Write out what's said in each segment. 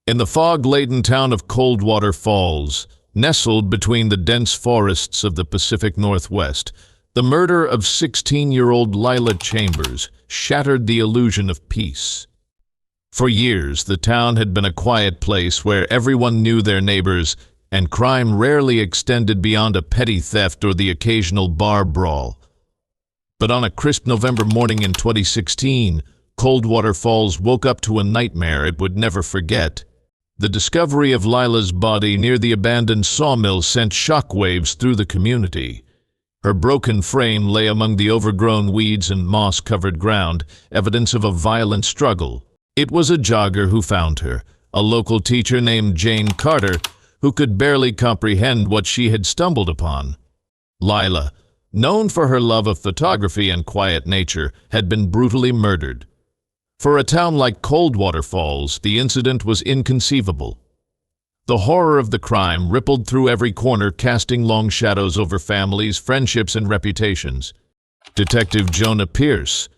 In the fog-laden town of Coldwater Falls, nestled between the dense forests of the Pacific Northwest, the murder of 16-year-old Lila Chambers shattered the illusion of peace. For years, the town had been a quiet place where everyone knew their neighbors, and crime rarely extended beyond a petty theft or the occasional bar brawl. But on a crisp November morning in 2016, Coldwater Falls woke up to a nightmare it would never forget. The discovery of Lila's body near the abandoned sawmill sent shockwaves through the community. Her broken frame lay among the overgrown weeds and moss-covered ground, evidence of a violent struggle. It was a jogger who found her, a local teacher named Jane Carter, who could barely comprehend what she had stumbled upon. Lila, known for her love of photography and quiet nature, had been brutally murdered. For a town like Coldwater Falls, the incident was inconceivable. The horror of the crime rippled through every corner, casting long shadows over families, friendships, and reputations. Detective Jonah Pierce,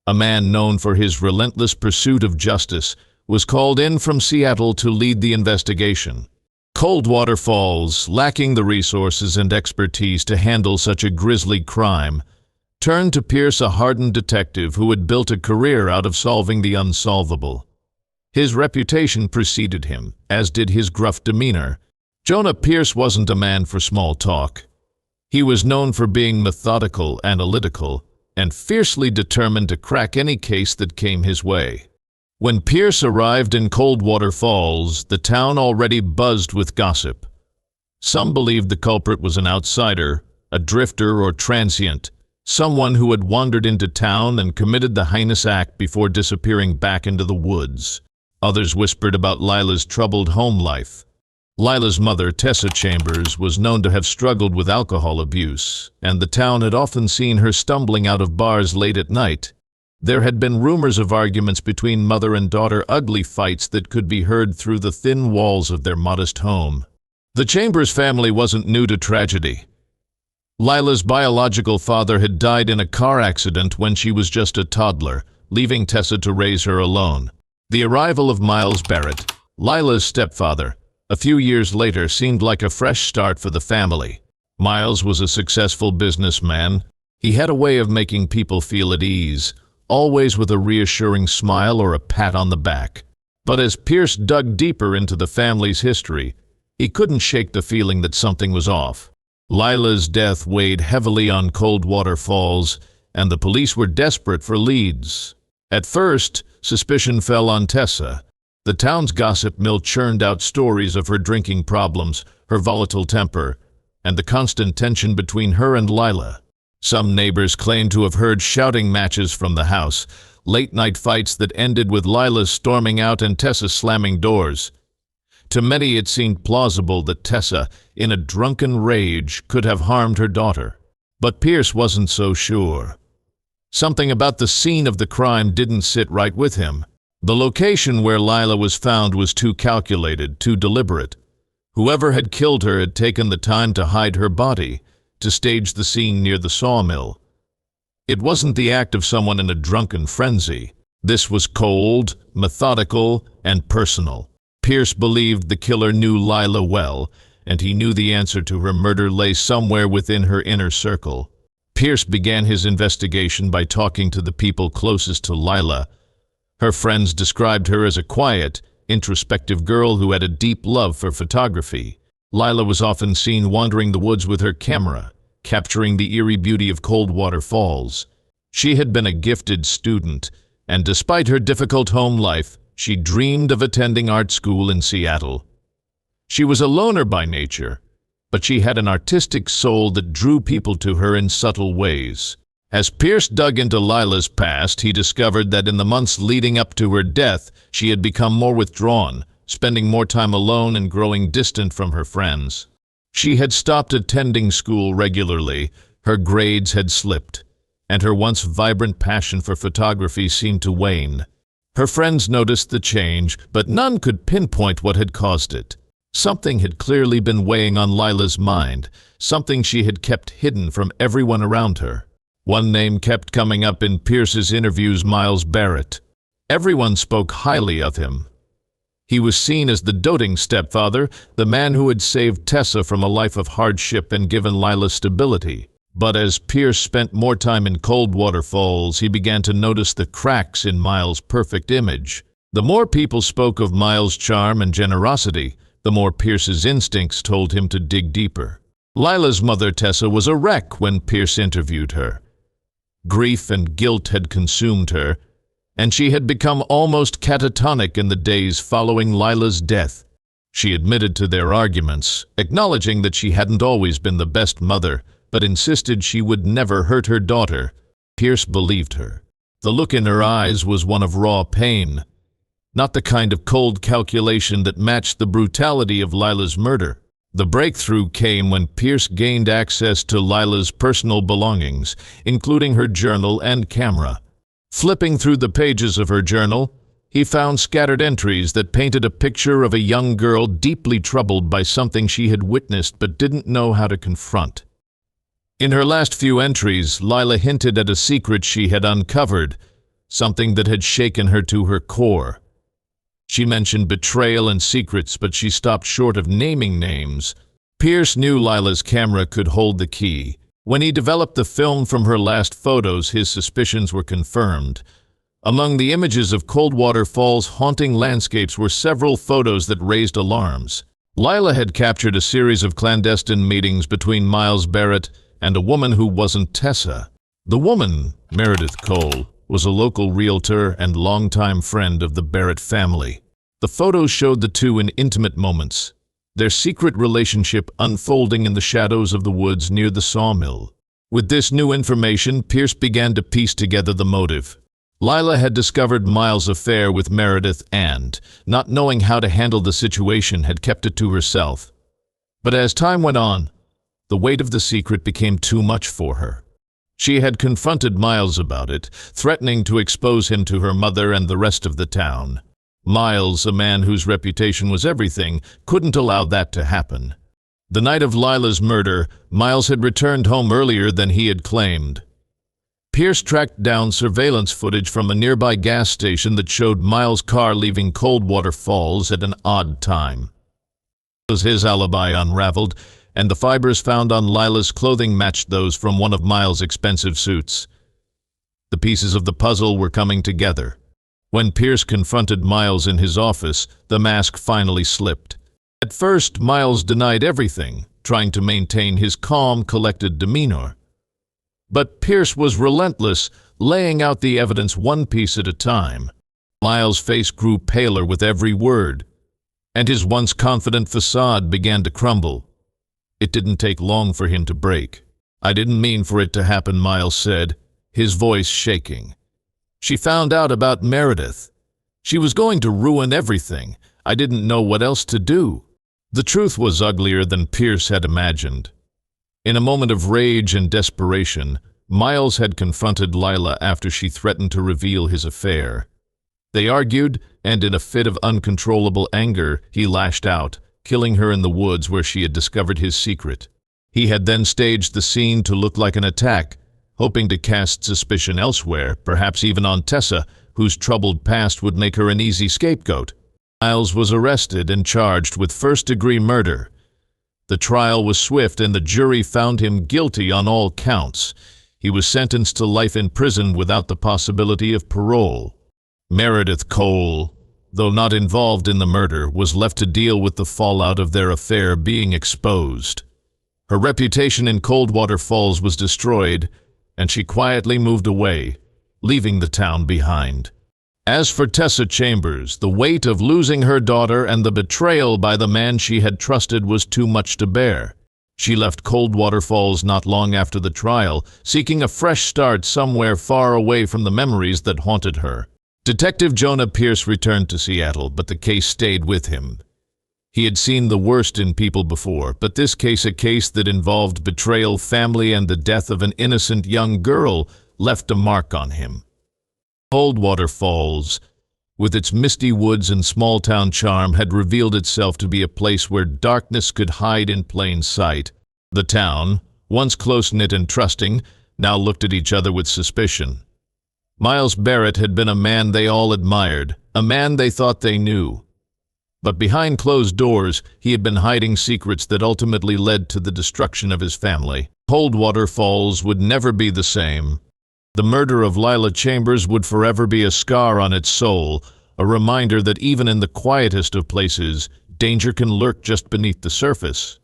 a man known for his relentless pursuit of justice, was called in from Seattle to lead the investigation. Coldwater Falls, lacking the resources and expertise to handle such a grisly crime, turned to Pierce, a hardened detective who had built a career out of solving the unsolvable. His reputation preceded him, as did his gruff demeanor. Jonah Pierce wasn't a man for small talk. He was known for being methodical, analytical, and fiercely determined to crack any case that came his way. When Pierce arrived in Coldwater Falls, the town already buzzed with gossip. Some believed the culprit was an outsider, a drifter or transient, someone who had wandered into town and committed the heinous act before disappearing back into the woods. Others whispered about Lila's troubled home life. Lila's mother, Tessa Chambers, was known to have struggled with alcohol abuse, and the town had often seen her stumbling out of bars late at night. There had been rumors of arguments between mother and daughter, ugly fights that could be heard through the thin walls of their modest home. The Chambers family wasn't new to tragedy. Lila's biological father had died in a car accident when she was just a toddler, leaving Tessa to raise her alone. The arrival of Miles Barrett, Lila's stepfather, a few years later seemed like a fresh start for the family. Miles was a successful businessman. He had a way of making people feel at ease, always with a reassuring smile or a pat on the back. But as Pierce dug deeper into the family's history, he couldn't shake the feeling that something was off. Lila's death weighed heavily on Coldwater Falls, and the police were desperate for leads. At first, suspicion fell on Tessa. The town's gossip mill churned out stories of her drinking problems, her volatile temper, and the constant tension between her and Lila. Some neighbors claimed to have heard shouting matches from the house, late-night fights that ended with Lila storming out and Tessa slamming doors. To many it seemed plausible that Tessa, in a drunken rage, could have harmed her daughter. But Pierce wasn't so sure. Something about the scene of the crime didn't sit right with him. The location where Lila was found was too calculated, too deliberate. Whoever had killed her had taken the time to hide her body, to stage the scene near the sawmill. It wasn't the act of someone in a drunken frenzy. This was cold, methodical, and personal. Pierce believed the killer knew Lila well, and he knew the answer to her murder lay somewhere within her inner circle. Pierce began his investigation by talking to the people closest to Lila. Her friends described her as a quiet, introspective girl who had a deep love for photography. Lila was often seen wandering the woods with her camera, capturing the eerie beauty of Coldwater Falls. She had been a gifted student, and despite her difficult home life, she dreamed of attending art school in Seattle. She was a loner by nature, but she had an artistic soul that drew people to her in subtle ways. As Pierce dug into Lila's past, he discovered that in the months leading up to her death, she had become more withdrawn, spending more time alone and growing distant from her friends. She had stopped attending school regularly, her grades had slipped, and her once vibrant passion for photography seemed to wane. Her friends noticed the change, but none could pinpoint what had caused it. Something had clearly been weighing on Lila's mind, something she had kept hidden from everyone around her. One name kept coming up in Pierce's interviews: Miles Barrett. Everyone spoke highly of him. He was seen as the doting stepfather, the man who had saved Tessa from a life of hardship and given Lila stability. But as Pierce spent more time in Coldwater Falls, he began to notice the cracks in Miles' perfect image. The more people spoke of Miles' charm and generosity, the more Pierce's instincts told him to dig deeper. Lila's mother, Tessa, was a wreck when Pierce interviewed her. Grief and guilt had consumed her, and she had become almost catatonic in the days following Lila's death. She admitted to their arguments, acknowledging that she hadn't always been the best mother, but insisted she would never hurt her daughter. Pierce believed her. The look in her eyes was one of raw pain, not the kind of cold calculation that matched the brutality of Lila's murder. The breakthrough came when Pierce gained access to Lila's personal belongings, including her journal and camera. Flipping through the pages of her journal, he found scattered entries that painted a picture of a young girl deeply troubled by something she had witnessed but didn't know how to confront. In her last few entries, Lila hinted at a secret she had uncovered, something that had shaken her to her core. She mentioned betrayal and secrets, but she stopped short of naming names. Pierce knew Lila's camera could hold the key. When he developed the film from her last photos, his suspicions were confirmed. Among the images of Coldwater Falls' haunting landscapes were several photos that raised alarms. Lila had captured a series of clandestine meetings between Miles Barrett and a woman who wasn't Tessa. The woman, Meredith Cole, was a local realtor and longtime friend of the Barrett family. The photos showed the two in intimate moments, their secret relationship unfolding in the shadows of the woods near the sawmill. With this new information, Pierce began to piece together the motive. Lila had discovered Miles' affair with Meredith and, not knowing how to handle the situation, had kept it to herself. But as time went on, the weight of the secret became too much for her. She had confronted Miles about it, threatening to expose him to her mother and the rest of the town. Miles, a man whose reputation was everything, couldn't allow that to happen. The night of Lila's murder, Miles had returned home earlier than he had claimed. Pierce tracked down surveillance footage from a nearby gas station that showed Miles' car leaving Coldwater Falls at an odd time. His alibi unraveled, and the fibers found on Lila's clothing matched those from one of Miles' expensive suits. The pieces of the puzzle were coming together. When Pierce confronted Miles in his office, the mask finally slipped. At first, Miles denied everything, trying to maintain his calm, collected demeanor. But Pierce was relentless, laying out the evidence one piece at a time. Miles' face grew paler with every word, and his once confident facade began to crumble. It didn't take long for him to break. "I didn't mean for it to happen," Miles said, his voice shaking. "She found out about Meredith. She was going to ruin everything. I didn't know what else to do." The truth was uglier than Pierce had imagined. In a moment of rage and desperation, Miles had confronted Lila after she threatened to reveal his affair. They argued, and in a fit of uncontrollable anger, he lashed out, killing her in the woods where she had discovered his secret. He had then staged the scene to look like an attack, hoping to cast suspicion elsewhere, perhaps even on Tessa, whose troubled past would make her an easy scapegoat. Miles was arrested and charged with first-degree murder. The trial was swift and the jury found him guilty on all counts. He was sentenced to life in prison without the possibility of parole. Meredith Cole, though not involved in the murder, was left to deal with the fallout of their affair being exposed. Her reputation in Coldwater Falls was destroyed, and she quietly moved away, leaving the town behind. As for Tessa Chambers, the weight of losing her daughter and the betrayal by the man she had trusted was too much to bear. She left Coldwater Falls not long after the trial, seeking a fresh start somewhere far away from the memories that haunted her. Detective Jonah Pierce returned to Seattle, but the case stayed with him. He had seen the worst in people before, but this case, a case that involved betrayal, family, and the death of an innocent young girl, left a mark on him. Coldwater Falls, with its misty woods and small-town charm, had revealed itself to be a place where darkness could hide in plain sight. The town, once close-knit and trusting, now looked at each other with suspicion. Miles Barrett had been a man they all admired, a man they thought they knew. But behind closed doors, he had been hiding secrets that ultimately led to the destruction of his family. Coldwater Falls would never be the same. The murder of Lila Chambers would forever be a scar on its soul, a reminder that even in the quietest of places, danger can lurk just beneath the surface.